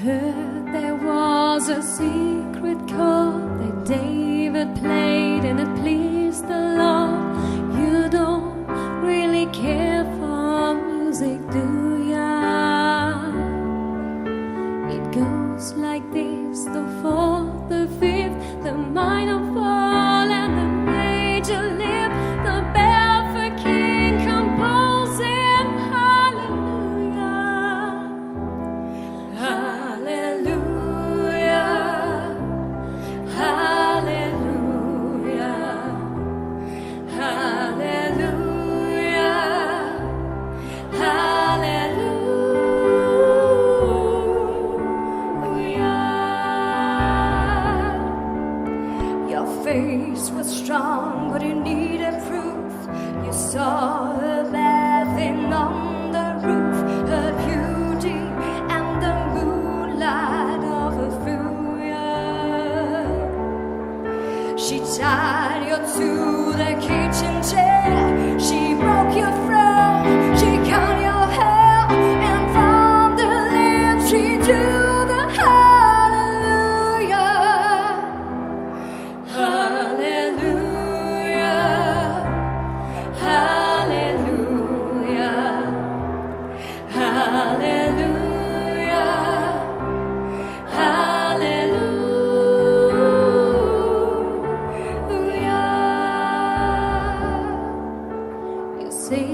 heard there was a secret chord that David played and it pleased the Lord. You don't really care for music, do ya? It goes like this: the fourth, the fifth, the minor fall and the major lift, the bell for King composing. Hallelujah, hallelujah, hallelujah, hallelujah, hallelujah. Your face was strong, but you needed proof. You saw her laughing on the roof, her beauty and the moonlight overthrew you. She tied you to the kitchen chair, she broke your throne, she cut your hair, and from the lips she drew the hallelujah. Hallelujah, hallelujah, hallelujah, hallelujah. You say